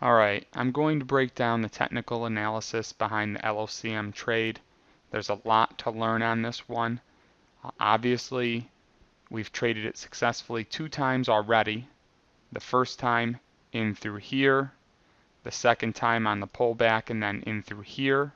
Alright, I'm going to break down the technical analysis behind the LOCM trade. There's a lot to learn on this one. Obviously, we've traded it successfully 2 times already. The first time in through here, the second time on the pullback, and then in through here.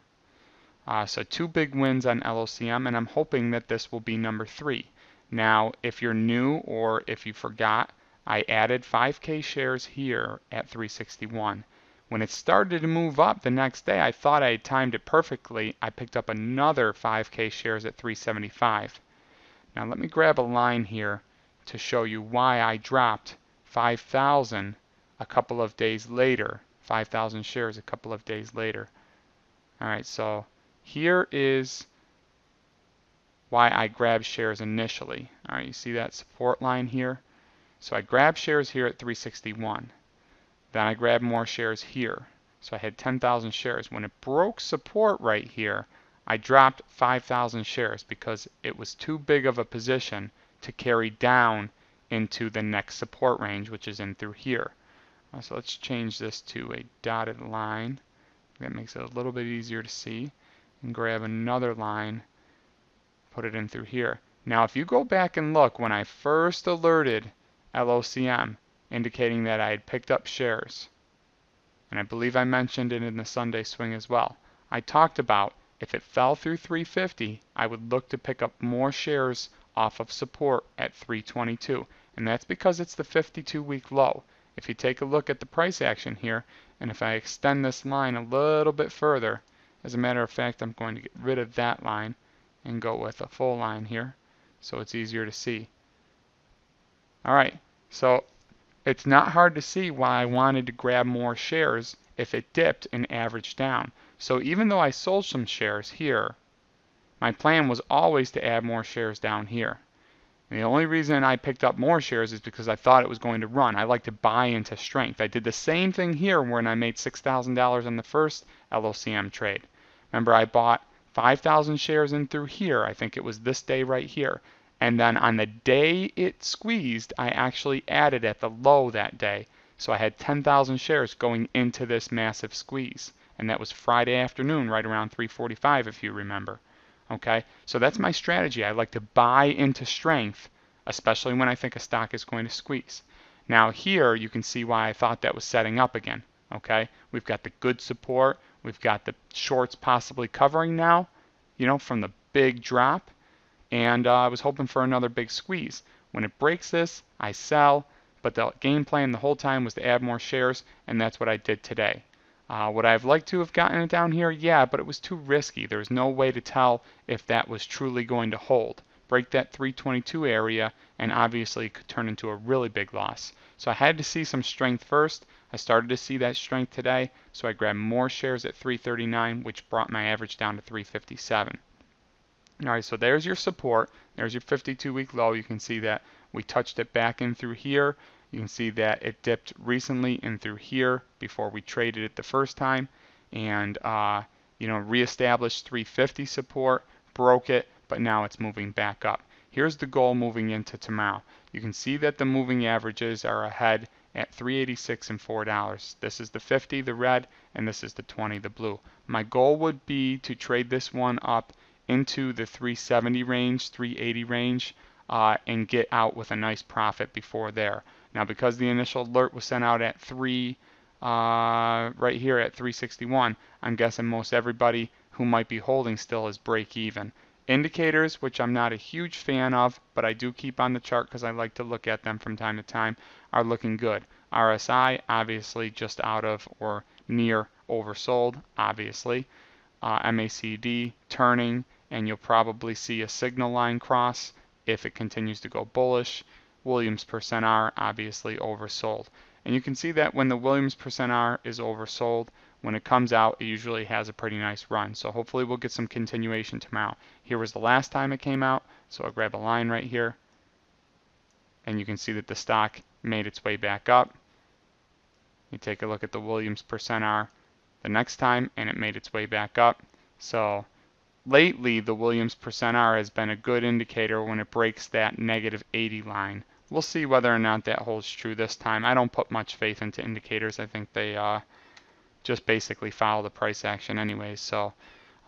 So 2 big wins on LOCM, and I'm hoping that this will be number 3. Now, if you're new or if you forgot, I added 5K shares here at 361. When it started to move up the next day, I thought I had timed it perfectly. I picked up another 5K shares at 375. Now let me grab a line here to show you why I dropped 5,000 a couple of days later, 5,000 shares a couple of days later. Alright, so here is why I grabbed shares initially. Alright, you see that support line here? So I grabbed shares here at 361. Then I grabbed more shares here. So I had 10,000 shares. When it broke support right here, I dropped 5,000 shares because it was too big of a position to carry down into the next support range, which is in through here. So let's change this to a dotted line. That makes it a little bit easier to see. And grab another line, put it in through here. Now if you go back and look, when I first alerted LOCM, indicating that I had picked up shares, and I believe I mentioned it in the Sunday swing as well, I talked about if it fell through 350, I would look to pick up more shares off of support at 322, and that's because it's the 52-week low. If you take a look at the price action here, and if I extend this line a little bit further, as a matter of fact, I'm going to get rid of that line and go with a full line here so it's easier to see. Alright, so it's not hard to see why I wanted to grab more shares if it dipped and averaged down. So even though I sold some shares here, my plan was always to add more shares down here. And the only reason I picked up more shares is because I thought it was going to run. I like to buy into strength. I did the same thing here when I made $6,000 on the first LOCM trade. Remember, I bought 5,000 shares in through here. I think it was this day right here. And then on the day it squeezed, I actually added at the low that day. So I had 10,000 shares going into this massive squeeze. And that was Friday afternoon, right around 3:45, if you remember. Okay, so that's my strategy. I like to buy into strength, especially when I think a stock is going to squeeze. Now here you can see why I thought that was setting up again. Okay, we've got the good support. We've got the shorts possibly covering now, you know, from the big drop. And I was hoping for another big squeeze. When it breaks this, I sell. But the game plan the whole time was to add more shares, and that's what I did today. Would I have liked to have gotten it down here? Yeah, but it was too risky. There's no way to tell if that was truly going to hold. Break that 322 area, and obviously it could turn into a really big loss. So I had to see some strength first. I started to see that strength today, so I grabbed more shares at 339, which brought my average down to 357. Alright, so there's your support. There's your 52-week low. You can see that we touched it back in through here. You can see that it dipped recently in through here before we traded it the first time, and reestablished 350 support, broke it, but now it's moving back up. Here's the goal moving into tomorrow. You can see that the moving averages are ahead at $3.86 and $4. This is the 50, the red, and this is the 20, the blue. My goal would be to trade this one up into the 370 range, 380 range, and get out with a nice profit before there. Now, because the initial alert was sent out at right here at 361, I'm guessing most everybody who might be holding still is break even. Indicators, which I'm not a huge fan of, but I do keep on the chart because I like to look at them from time to time, are looking good. RSI, obviously just out of or near oversold, obviously. MACD turning, and you'll probably see a signal line cross if it continues to go bullish. Williams percent R, obviously oversold. And you can see that when the Williams percent R is oversold, when it comes out, it usually has a pretty nice run. So hopefully we'll get some continuation tomorrow. Here was the last time it came out, so I'll grab a line right here. And you can see that the stock made its way back up. You take a look at the Williams percent R the next time, and it made its way back up. So lately, the Williams percent R has been a good indicator when it breaks that -80 line we'll see whether or not that holds true this time. I don't put much faith into indicators. I think they just basically follow the price action anyways. So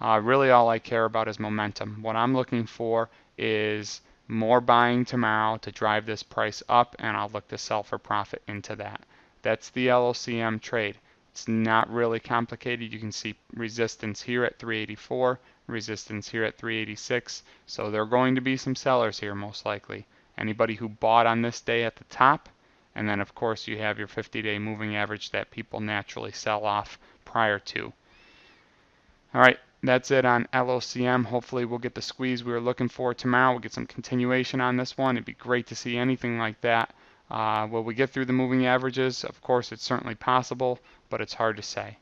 really all I care about is momentum. What I'm looking for is more buying tomorrow to drive this price up, and I'll look to sell for profit into that. That's the LOCM trade. It's not really complicated. You can see resistance here at 384, resistance here at 386. So there are going to be some sellers here most likely. Anybody who bought on this day at the top, and then of course you have your 50-day moving average that people naturally sell off prior to. All right, that's it on LOCM. Hopefully we'll get the squeeze we were looking for tomorrow. We'll get some continuation on this one. It'd be great to see anything like that. Will we get through the moving averages? Of course, it's certainly possible, but it's hard to say.